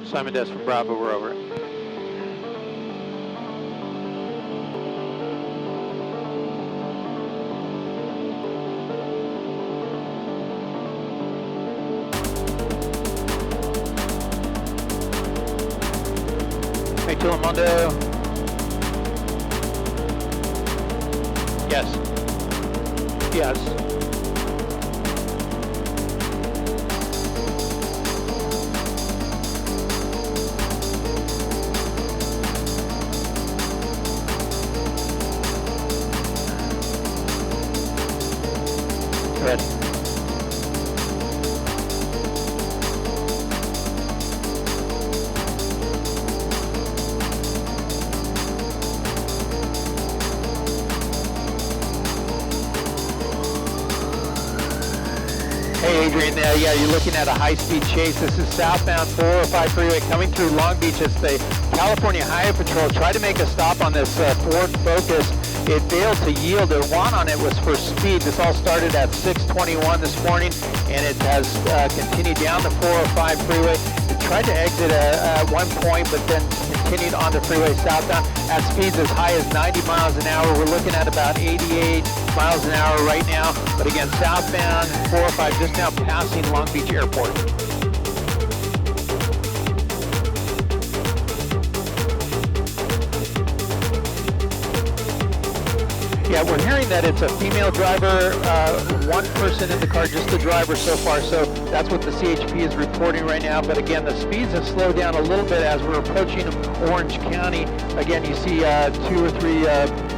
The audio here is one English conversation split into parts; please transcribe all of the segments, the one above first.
Simon Des from Bravo, we're over. Hey, Telemundo. Yes. Yes. Ready. Hey Adrian, yeah, you're looking at a high-speed chase. This is southbound 405 freeway coming through Long Beach as the California Highway Patrol tried to make a stop on this Ford Focus. It failed to yield. Their want on it was for speed. This all started at 6:21 this morning, and it has continued down the 405 freeway. It tried to exit at one point, but then continued on the freeway southbound at speeds as high as 90 miles an hour. We're looking at about 88 miles an hour right now, but again, southbound 405 just now passing Long Beach Airport. Yeah, we're hearing that it's a female driver, one person in the car, just the driver so far, so that's what the CHP is reporting right now. But again, the speeds have slowed down a little bit as we're approaching Orange County. Again, you see 2 or 3,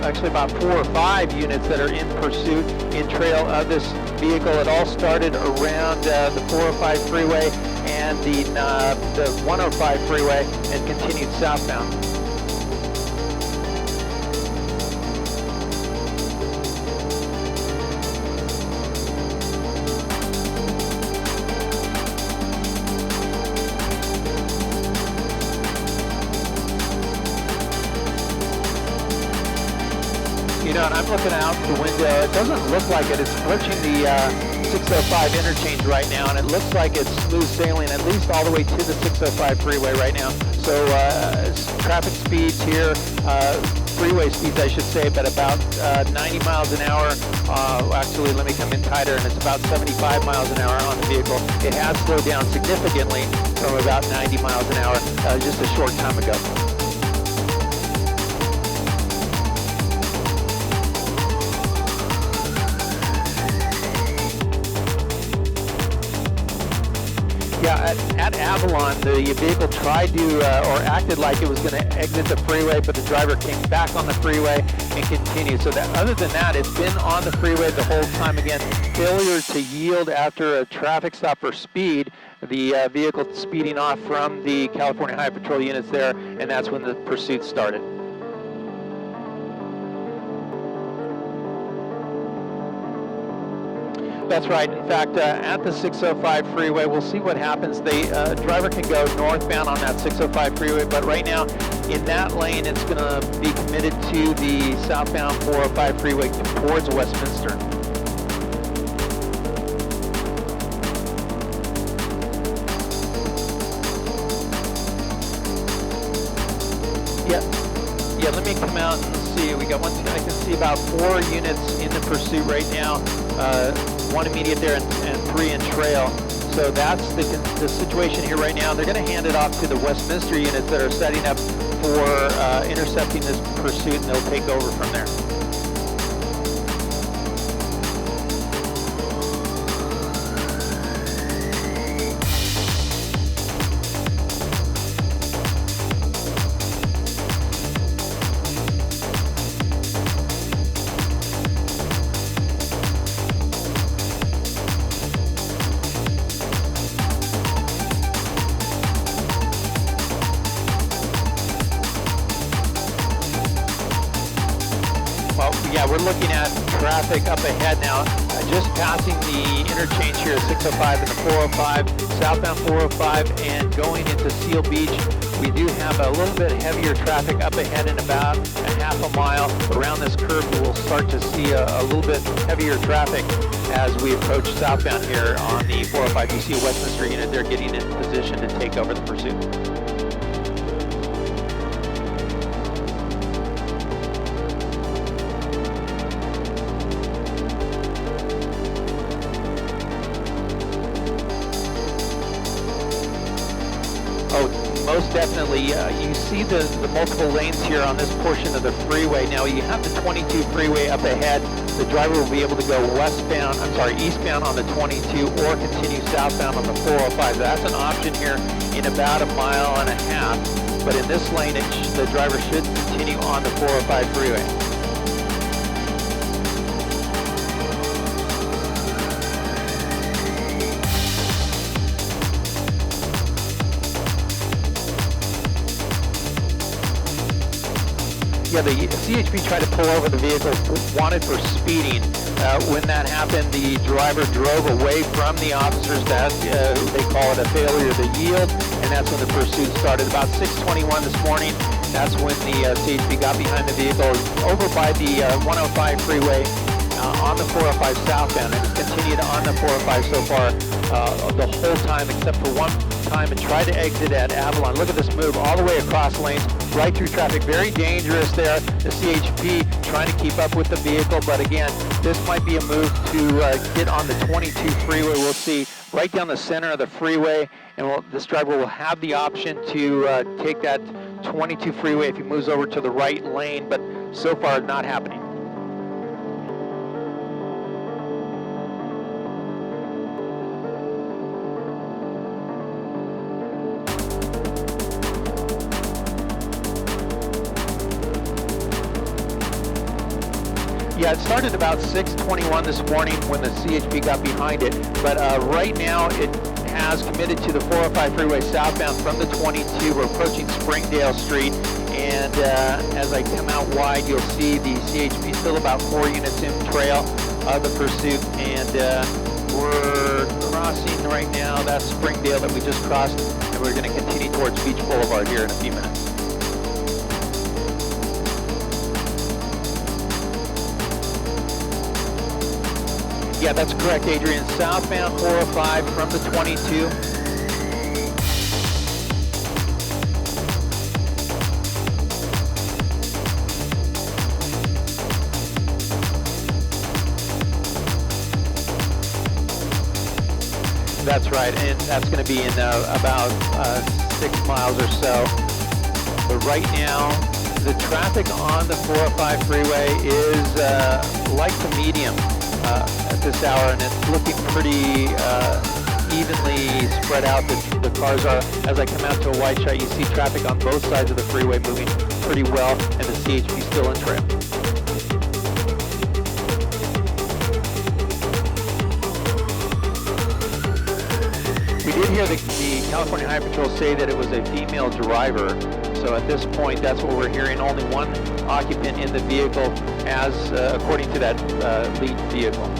actually about 4 or 5 units that are in pursuit, in trail of this vehicle. It all started around the 405 freeway and the 105 freeway and continued southbound. You know, and I'm looking out the window. It doesn't look like it. It's approaching the 605 interchange right now, and it looks like it's smooth sailing at least all the way to the 605 freeway right now. So traffic speeds here, freeway speeds I should say, but about 90 miles an hour. Actually, let me come in tighter, and it's about 75 miles an hour on the vehicle. It has slowed down significantly from about 90 miles an hour just a short time ago. Yeah, at Avalon, the vehicle tried to, or acted like it was going to exit the freeway, but the driver came back on the freeway and continued. So that, other than that, it's been on the freeway the whole time. Again, failure to yield after a traffic stop for speed, the vehicle speeding off from the California Highway Patrol units there, and that's when the pursuit started. That's right. In fact, at the 605 freeway, we'll see what happens. The driver can go northbound on that 605 freeway, but right now in that lane, it's going to be committed to the southbound 405 freeway towards Westminster. Yeah, let me come out and see. We got one, I can see about 4 units in the pursuit right now. 1 immediate there and 3 in trail. So that's the situation here right now. They're going to hand it off to the Westminster units that are setting up for intercepting this pursuit, and they'll take over from there. Yeah, we're looking at traffic up ahead now, just passing the interchange here at 605 and the 405, southbound 405, and going into Seal Beach. We do have a little bit heavier traffic up ahead in about a half a mile. Around this curve, we'll start to see a little bit heavier traffic as we approach southbound here on the 405. You see a Westminster unit there getting in position to take over the pursuit. Most definitely. You see the multiple lanes here on this portion of the freeway. Now you have the 22 freeway up ahead. The driver will be able to go eastbound on the 22 or continue southbound on the 405. That's an option here in about a mile and a half. But in this lane, the driver should continue on the 405 freeway. Yeah, the CHP tried to pull over the vehicle wanted for speeding. When that happened, the driver drove away from the officers. That they call it a failure to yield, and that's when the pursuit started. About 6:21 this morning, that's when the CHP got behind the vehicle over by the 105 freeway on the 405 southbound, and it's continued on the 405 so far the whole time, except for one time and tried to exit at Avalon. Look at this move all the way across lanes, right through traffic. Very dangerous there. The CHP trying to keep up with the vehicle, but again, this might be a move to get on the 22 freeway. We'll see right down the center of the freeway, and this driver will have the option to take that 22 freeway if he moves over to the right lane, but so far not happening. Yeah, it started about 6:21 this morning when the CHP got behind it, but right now it has committed to the 405 freeway southbound from the 22. We're approaching Springdale Street, and as I come out wide, you'll see the CHP still about 4 units in trail of the pursuit, and we're crossing right now. That's Springdale that we just crossed, and we're going to continue towards Beach Boulevard here in a few minutes. Yeah, that's correct, Adrian. Southbound 405 from the 22. That's right, and that's going to be in about 6 miles or so. But right now, the traffic on the 405 freeway is light to medium at this hour, and it's looking pretty evenly spread out. The cars are, as I come out to a wide shot, you see traffic on both sides of the freeway moving pretty well, and the CHP still in trail. We did hear the California Highway Patrol say that it was a female driver. So at this point, that's what we're hearing. Only one occupant in the vehicle, as according to that lead vehicle.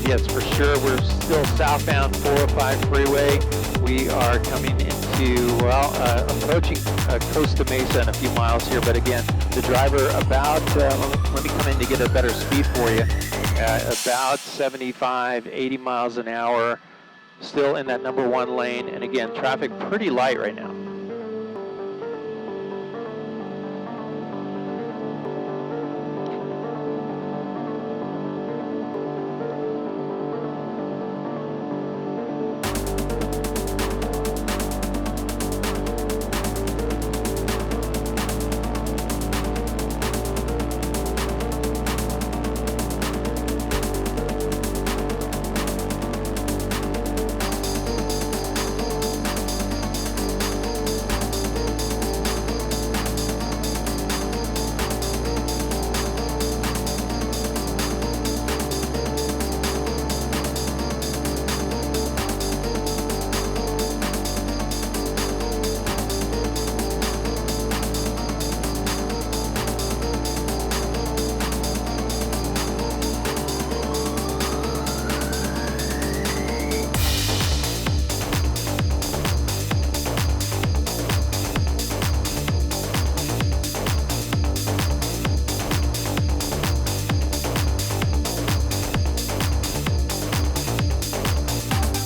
Yes, for sure. We're still southbound 405 freeway. We are coming into, well, approaching Costa Mesa in a few miles here. But again, the driver about, let me come in to get a better speed for you, about 75, 80 miles an hour. still in that number 1 lane, and again, traffic pretty light right now.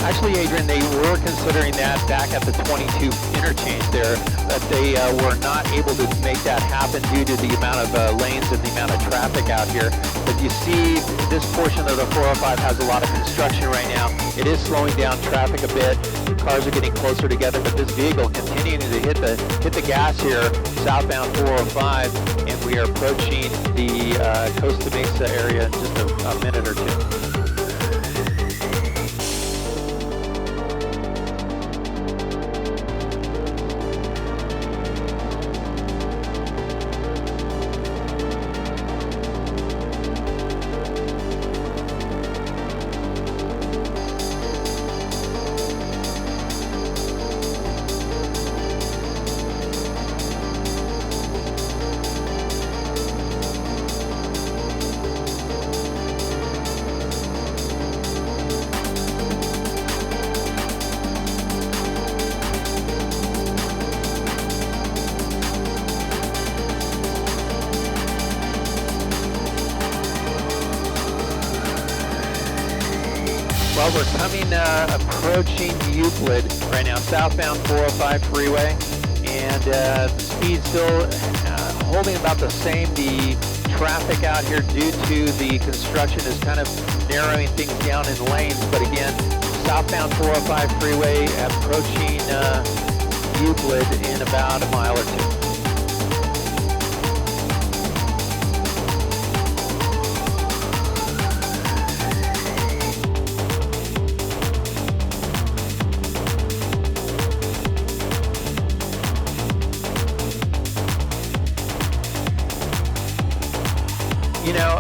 Actually, Adrian, they were considering that back at the 22 interchange there, but they were not able to make that happen due to the amount of lanes and the amount of traffic out here. But you see, this portion of the 405 has a lot of construction right now. It is slowing down traffic a bit. Cars are getting closer together, but this vehicle continuing to hit the gas here, southbound 405, and we are approaching the Costa Mesa area in just a minute or two. Well, we're approaching Euclid right now, southbound 405 freeway, and the speed still holding about the same. The traffic out here due to the construction is kind of narrowing things down in lanes, but again, southbound 405 freeway approaching Euclid in about a mile or two. You know,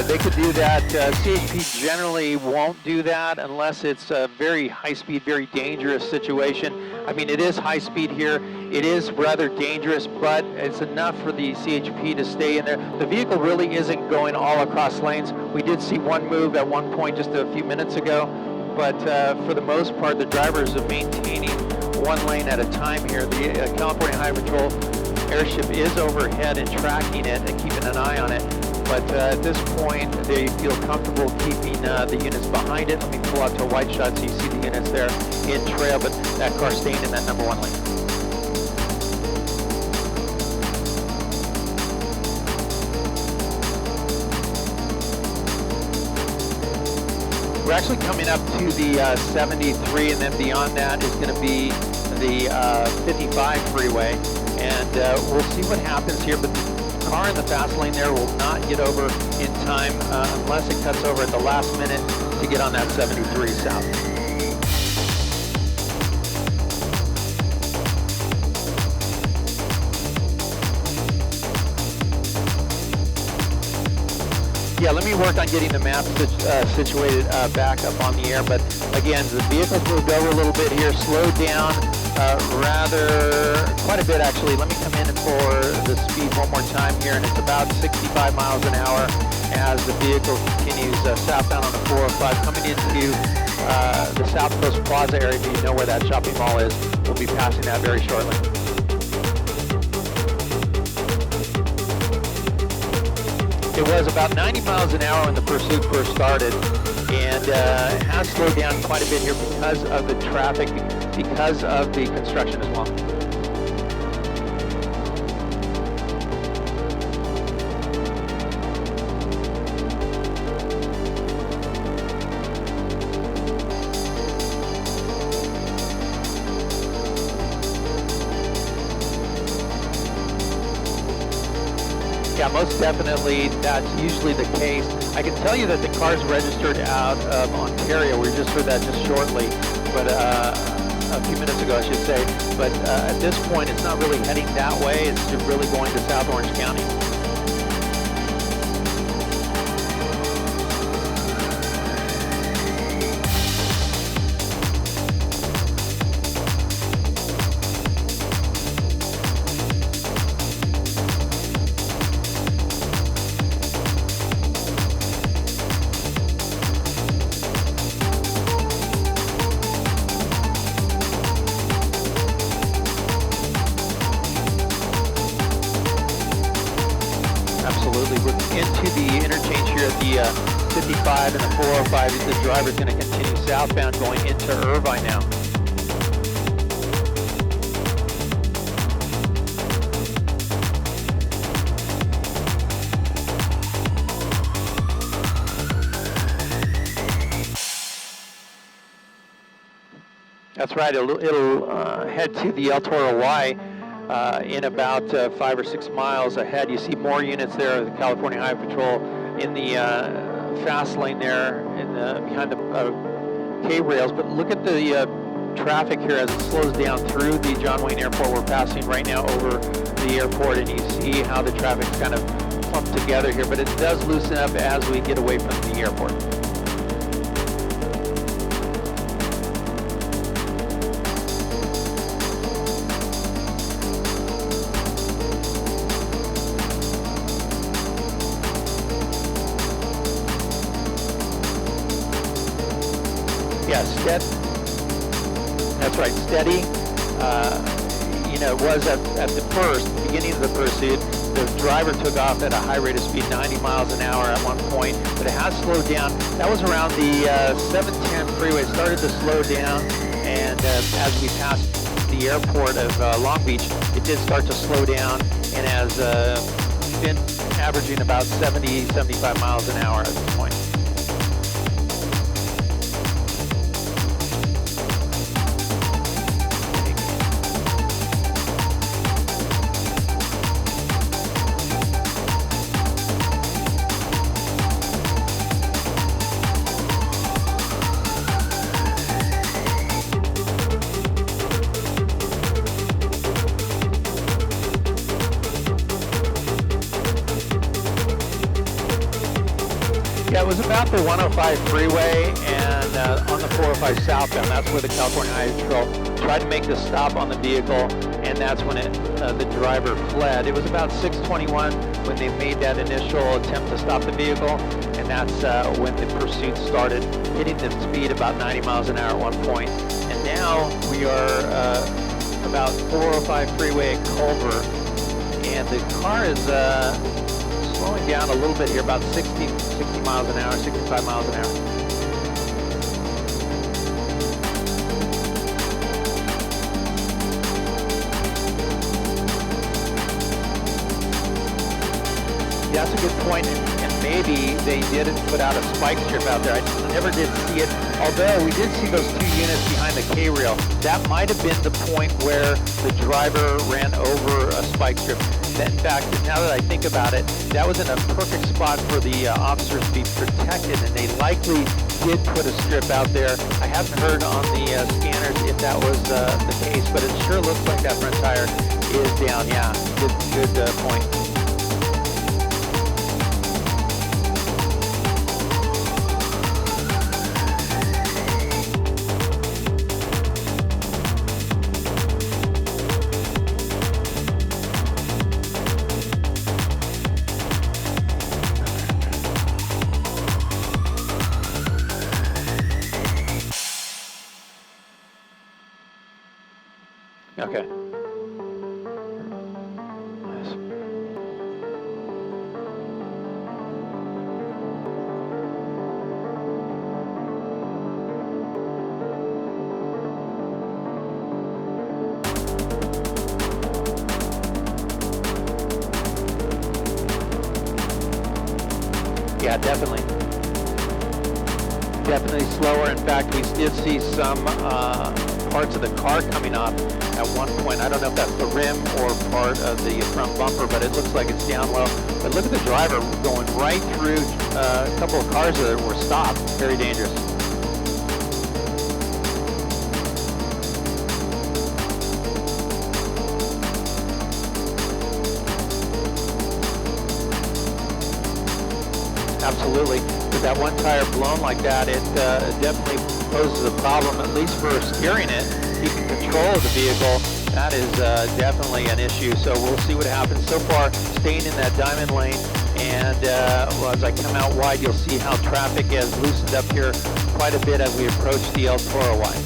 they could do that. CHP generally won't do that unless it's a very high speed, very dangerous situation. I mean, it is high speed here. It is rather dangerous, but it's enough for the CHP to stay in there. The vehicle really isn't going all across lanes. We did see one move at one point just a few minutes ago, but for the most part, the drivers are maintaining one lane at a time here. The California Highway Patrol airship is overhead and tracking it and keeping an eye on it, but at this point they feel comfortable keeping the units behind it. Let me pull out to a wide shot so you see the units there in trail, but that car staying in that number 1 lane. We're actually coming up to the 73, and then beyond that is going to be the 55 freeway. And we'll see what happens here, but the car in the fast lane there will not get over in time unless it cuts over at the last minute to get on that 73 south. Yeah, let me work on getting the map situated back up on the air, but again, the vehicle's moved over a little bit here, slowed down quite a bit actually. Let me come in for the speed one more time here, and it's about 65 miles an hour as the vehicle continues southbound on the 405, coming into the South Coast Plaza area. If you know where that shopping mall is, we'll be passing that very shortly. It was about 90 miles an hour when the pursuit first started, and has slowed down quite a bit here because of the traffic, because of the construction as well. Yeah, most definitely, that's usually the case. I can tell you that the car's registered out of Ontario. We just heard that just shortly, but a few minutes ago, I should say. But at this point, it's not really heading that way. It's just really going to South Orange County. Absolutely. We're into the interchange here at the 55 and the 405. The driver's going to continue southbound going into Irvine now. That's right. It'll head to the El Toro Y. In about 5 or 6 miles ahead. You see more units there, the California Highway Patrol in the fast lane there behind the K-rails. But look at the traffic here as it slows down through the John Wayne Airport. We're passing right now over the airport, and you see how the traffic's kind of clumped together here. But it does loosen up as we get away from the airport. Yeah, that's right, steady. It was at the beginning of the pursuit. The driver took off at a high rate of speed, 90 miles an hour at one point, but it has slowed down. That was around the 710 freeway. It started to slow down, and as we passed the airport of Long Beach, it did start to slow down, and has been averaging about 70, 75 miles an hour at this point. Yeah, it was about the 105 freeway and on the 405 southbound. That's where the California Highway Patrol tried to make the stop on the vehicle, and that's when the driver fled. It was about 6:21 when they made that initial attempt to stop the vehicle, and that's when the pursuit started, hitting the speed about 90 miles an hour at one point. And now we are about 405 freeway at Culver, and the car is slowing down a little bit here, about 60 miles an hour, 65 miles an hour. That's a good point, and maybe they didn't put out a spike strip out there. I never did see it, although we did see those 2 units behind the K-rail. That might have been the point where the driver ran over a spike strip. In fact, now that I think about it, that was in a perfect spot for the officers to be protected, and they likely did put a strip out there. I haven't heard on the scanners if that was the case, but it sure looks like that front tire is down. Yeah, good point. Okay. Yeah, definitely. Definitely slower. In fact, we did see some parts of the car coming off at one point. I don't know if that's the rim or part of the front bumper, but it looks like it's down low. But look at the driver going right through a couple of cars that were stopped. Very dangerous. Absolutely. With that one tire blown like that, it definitely poses a problem, at least for steering it, keeping control of the vehicle. That is definitely an issue, so we'll see what happens. So far, staying in that diamond lane, and well, as I come out wide, you'll see how traffic has loosened up here quite a bit as we approach the El Toro Y.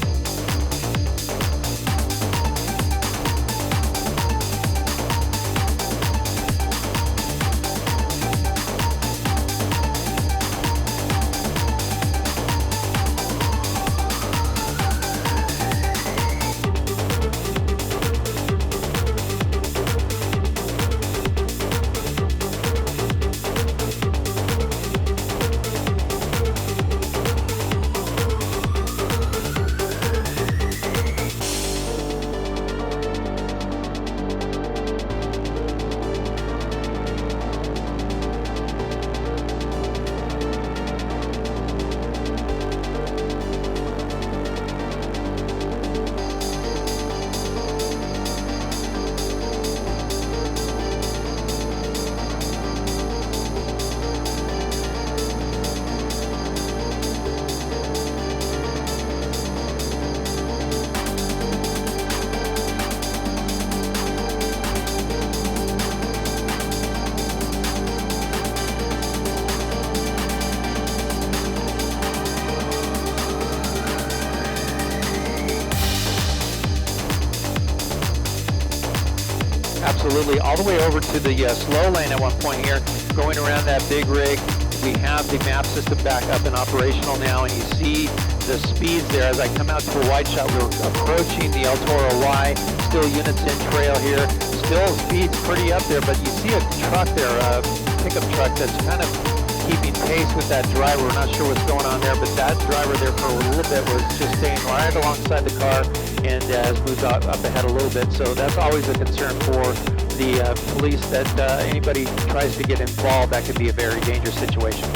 Absolutely, all the way over to the slow lane at one point here, going around that big rig. We have the map system back up and operational now, and you see the speeds there. As I come out to a wide shot, we're approaching the El Toro Y, still units in trail here, still speeds pretty up there, but you see a truck there, a pickup truck that's kind of keeping pace with that driver. We're not sure what's going on there, but that driver there for a little bit was just staying right alongside the car and has moved up ahead a little bit. So that's always a concern for the police, that anybody tries to get involved, that could be a very dangerous situation.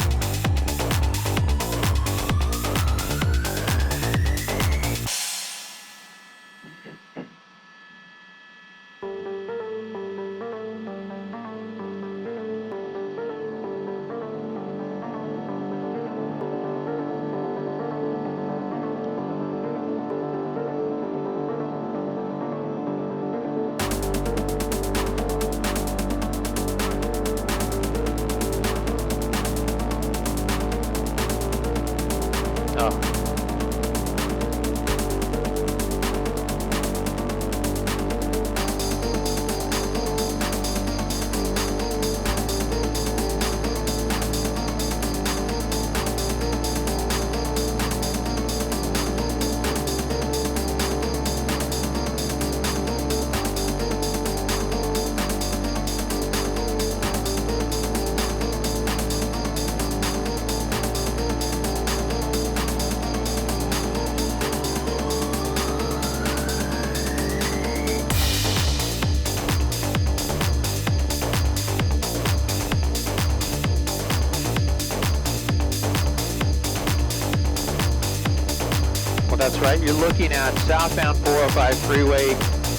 That's right. You're looking at southbound 405 freeway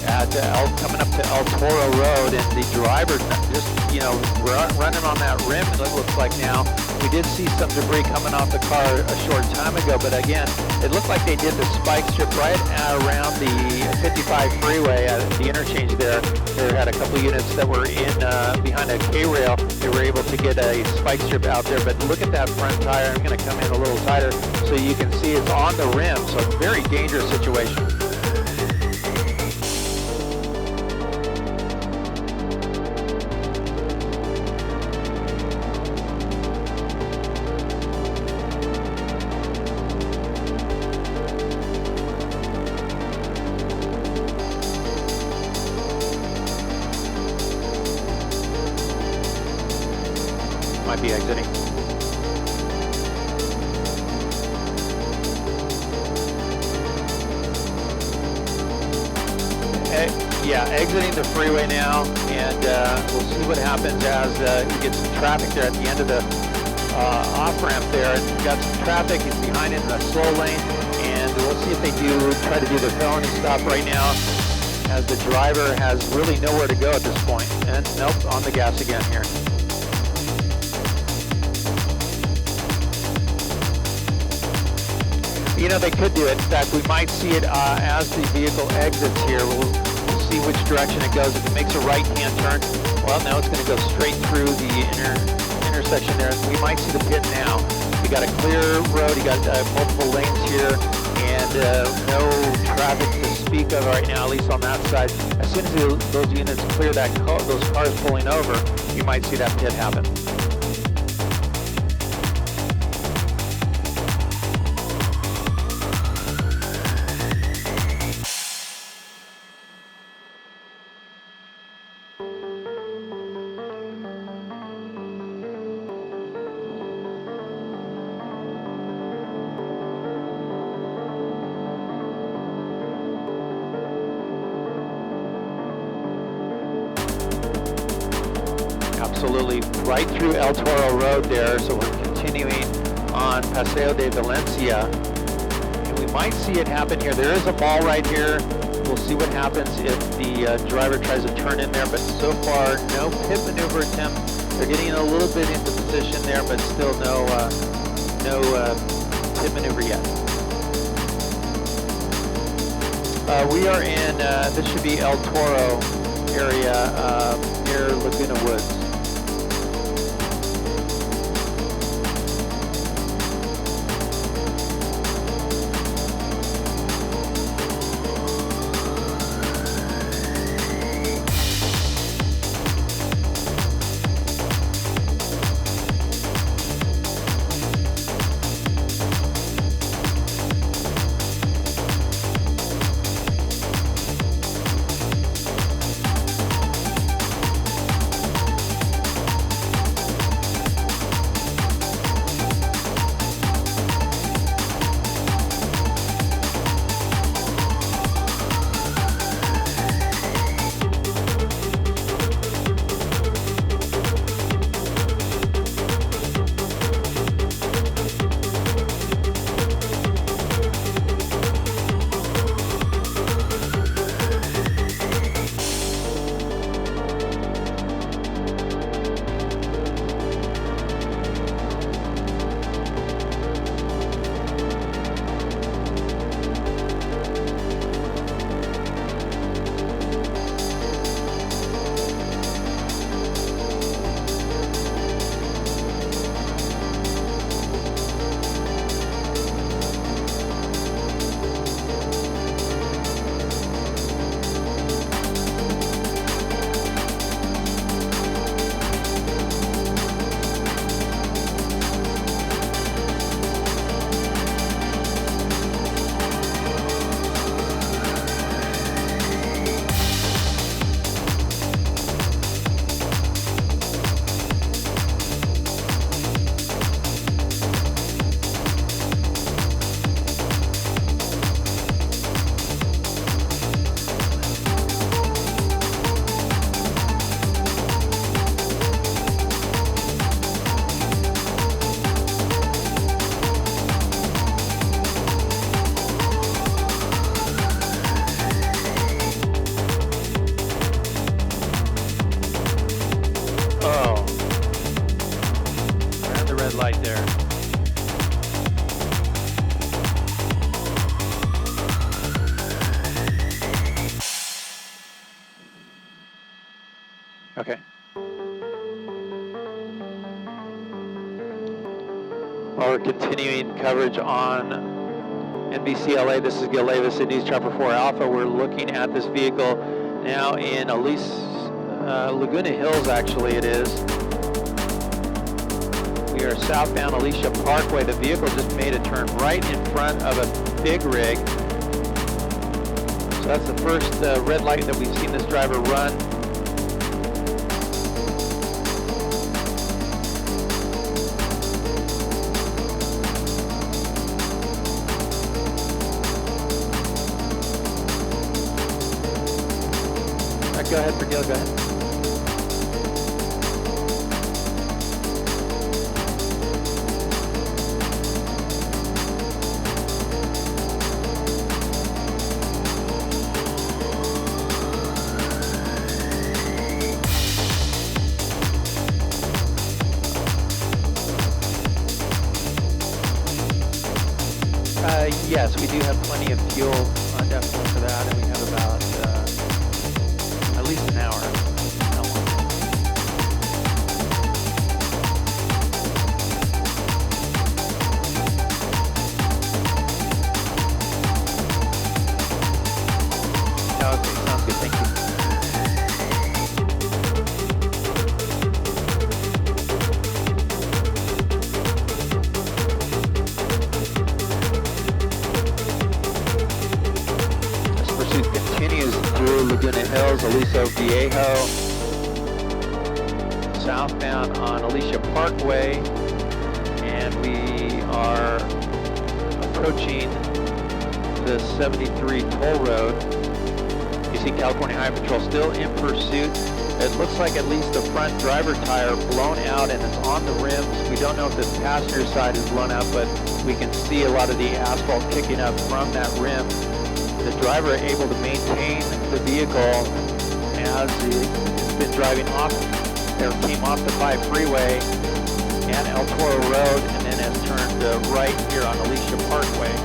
at coming up to El Toro Road, and the driver just, running on that rim, it looks like now. We did see some debris coming off the car a short time ago, but again, it looked like they did the spike strip right around the 55 freeway at the interchange there. They had a couple units that were in behind a K-rail. They were able to get a spike strip out there, but look at that front tire. I'm going to come in a little tighter so you can see it's on the rim, so it's a very dangerous situation. Might be exiting. Yeah, exiting the freeway now, and we'll see what happens as he gets some traffic there at the end of the off-ramp there. And we've got some traffic, he's behind in the slow lane, and we'll see if they try to do the felony stop right now, as the driver has really nowhere to go at this point. And nope, on the gas again here. You know, they could do it. In fact, we might see it as the vehicle exits here. We'll see which direction it goes. If it makes a right-hand turn, well, now it's going to go straight through the intersection there. We might see the pit now. You got a clear road. You got multiple lanes here, and no traffic to speak of right now, at least on that side. As soon as those units clear those cars pulling over, you might see that pit happen. Absolutely, right through El Toro Road there, so we're continuing on Paseo de Valencia, and we might see it happen here. There is a mall right here. We'll see what happens if the driver tries to turn in there, but so far, no pit maneuver attempt. They're getting a little bit into position there, but still no pit maneuver yet. We are in, this should be El Toro area near Laguna Woods. Light there. Okay. Well, we're continuing coverage on NBCLA. This is Gil Levis at News Chopper 4 Alpha. We're looking at this vehicle now in Laguna Hills, actually it is. We are southbound Alicia Parkway. The vehicle just made a turn right in front of a big rig. So that's the first red light that we've seen this driver run. Go ahead, Vergil, go ahead. Yes, we do have plenty of fuel definitely for that, and we have about at least an hour. How long? Okay, sounds good, thank you. Continues through Laguna Hills, Aliso Viejo, southbound on Alicia Parkway, and we are approaching the 73 toll road. You see California Highway Patrol still in pursuit. It looks like at least the front driver tire blown out and it's on the rims. We don't know if the passenger side is blown out, but we can see a lot of the asphalt kicking up from that rim. The driver able to maintain the vehicle as it's been driving off, or came off the 5 freeway and El Toro Road, and then has turned right here on Alicia Parkway.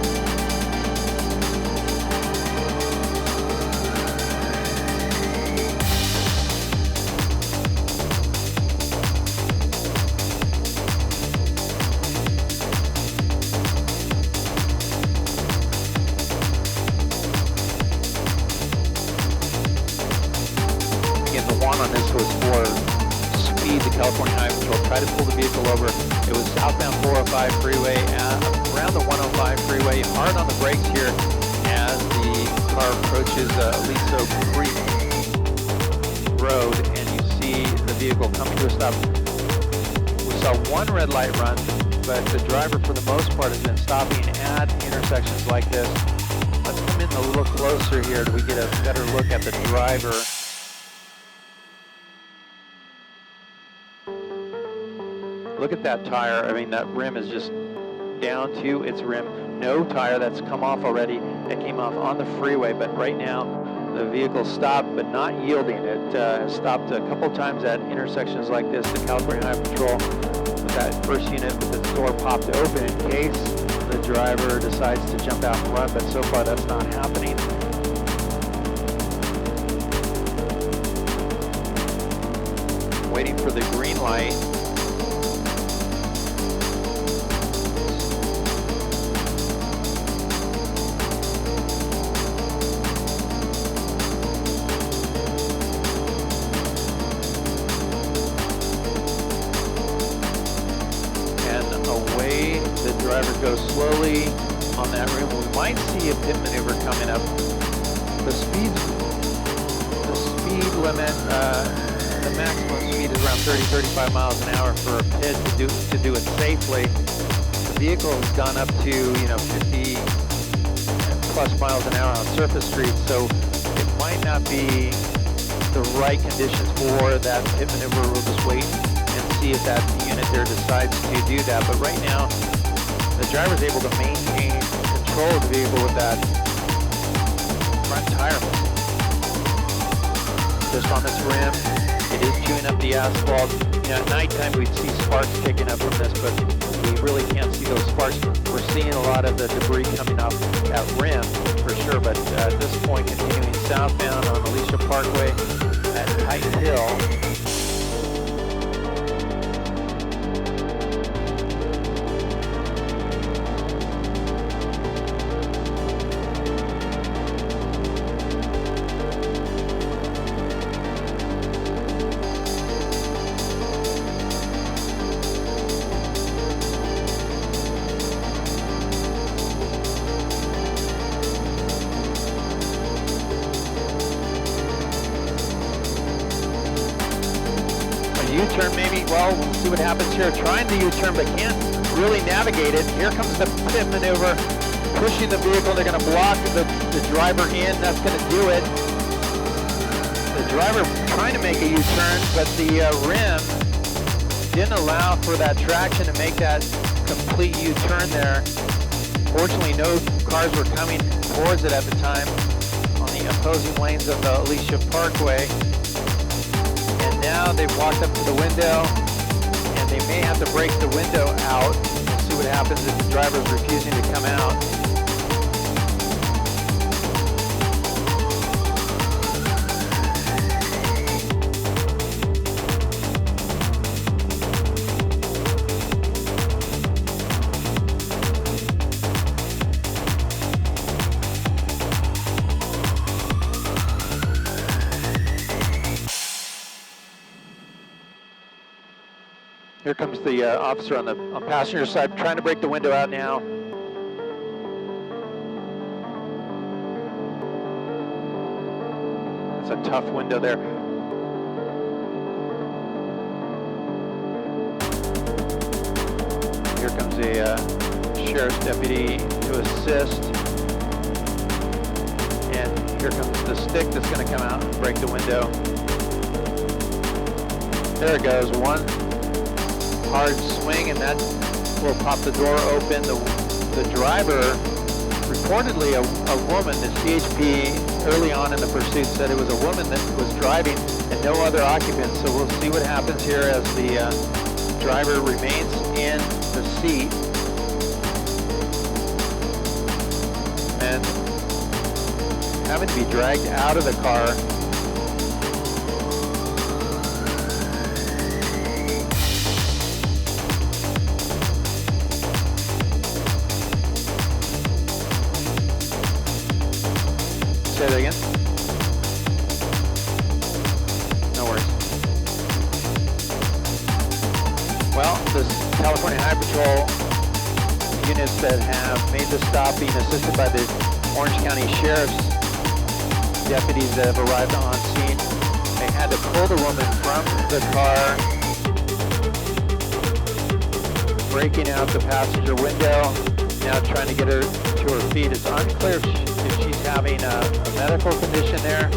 On this was for speed. The California Highway Patrol tried to pull the vehicle over. It was southbound 405 freeway, around the 105 freeway, hard on the brakes here as the car approaches Aliso Creek Road, and you see the vehicle coming to a stop. We saw one red light run, but the driver for the most part has been stopping at intersections like this. Let's come in a little closer here so we get a better look at the driver. Look at that tire. I mean, that rim is just down to its rim. No tire that's come off already. It came off on the freeway, but right now the vehicle stopped, but not yielding. It has stopped a couple times at intersections like this. The California Highway Patrol, with that first unit with the door popped open in case the driver decides to jump out and run, but so far that's not happening. Waiting for the green light. The driver goes slowly on that rim. We might see a pit maneuver coming up. The speed limit, the maximum speed is around 30-35 miles an hour for a pit to do it safely. The vehicle has gone up to 50 plus miles an hour on surface streets, so it might not be the right conditions for that pit maneuver. We'll just wait and see if that unit there decides to do that. But right now, the driver is able to maintain control of the vehicle with that front tire missing. Just on this rim, it is chewing up the asphalt. At nighttime we'd see sparks kicking up from this, but we really can't see those sparks. We're seeing a lot of the debris coming off that rim for sure, but at this point, continuing southbound on Alicia Parkway at Titan Hill. U-turn maybe, well, we'll see what happens here. Trying the U-turn, but can't really navigate it. Here comes the pit maneuver, pushing the vehicle. They're going to block the driver in. That's going to do it. The driver trying to make a U-turn, but the rim didn't allow for that traction to make that complete U-turn there. Fortunately, no cars were coming towards it at the time on the opposing lanes of the Alicia Parkway. And now they've walked up to the window, and they may have to break the window out. We'll see what happens if the driver's refusing to come out. Here comes the officer on the passenger side trying to break the window out now. It's a tough window there. Here comes a sheriff's deputy to assist. And here comes the stick that's going to come out and break the window. There it goes, one hard swing, and that will pop the door open. The driver, reportedly a woman, the CHP early on in the pursuit said it was a woman that was driving and no other occupants. So we'll see what happens here as the driver remains in the seat. And having to be dragged out of the car. Say that again. No worries. Well, the California Highway Patrol units that have made the stop, being assisted by the Orange County Sheriff's deputies that have arrived on scene, they had to pull the woman from the car, breaking out the passenger window, now trying to get her to her feet. It's unclear if she's having a medical condition there.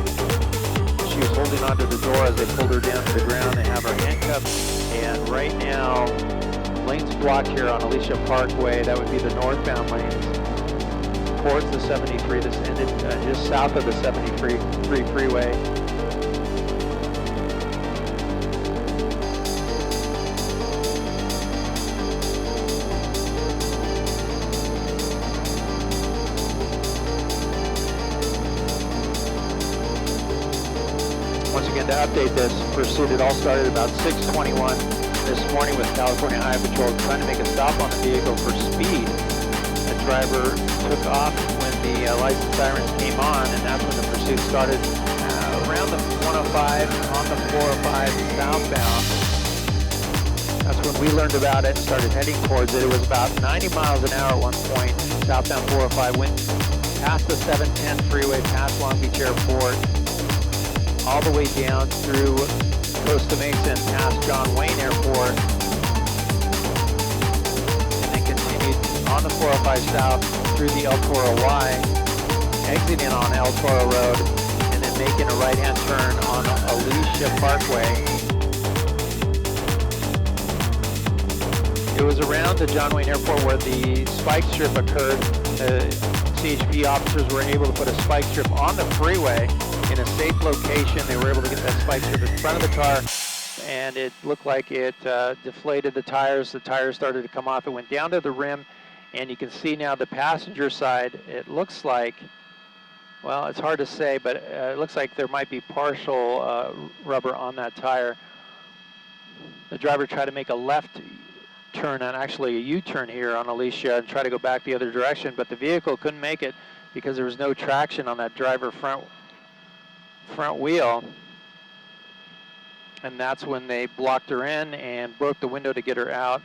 She was holding onto the door as they pulled her down to the ground. They have her handcuffed, and right now, lanes blocked here on Alicia Parkway. That would be the northbound lanes towards the 73. This ended just south of the 73 freeway. Once again, to update this pursuit, it all started about 6:21 this morning with California Highway Patrol trying to make a stop on the vehicle for speed. The driver took off when the license sirens came on, and that's when the pursuit started around the 105 on the 405 southbound. That's when we learned about it and started heading towards it. It was about 90 miles an hour at one point. Southbound 405 went past the 710 freeway, past Long Beach Airport, all the way down through Costa Mesa and past John Wayne Airport, and then continued on the 405 south through the El Toro Y, exiting on El Toro Road, and then making a right-hand turn on Alicia Parkway. It was around the John Wayne Airport where the spike strip occurred. CHP officers were able to put a spike strip on the freeway in a safe location. They were able to get that spike strip in front of the car, and it looked like it deflated the tires. The tires started to come off. It went down to the rim, and you can see now the passenger side, it looks like, well, it's hard to say, but it looks like there might be partial rubber on that tire. The driver tried to make a left turn, and actually a U-turn here on Alicia, and try to go back the other direction, but the vehicle couldn't make it because there was no traction on that driver front wheel, and that's when they blocked her in and broke the window to get her out.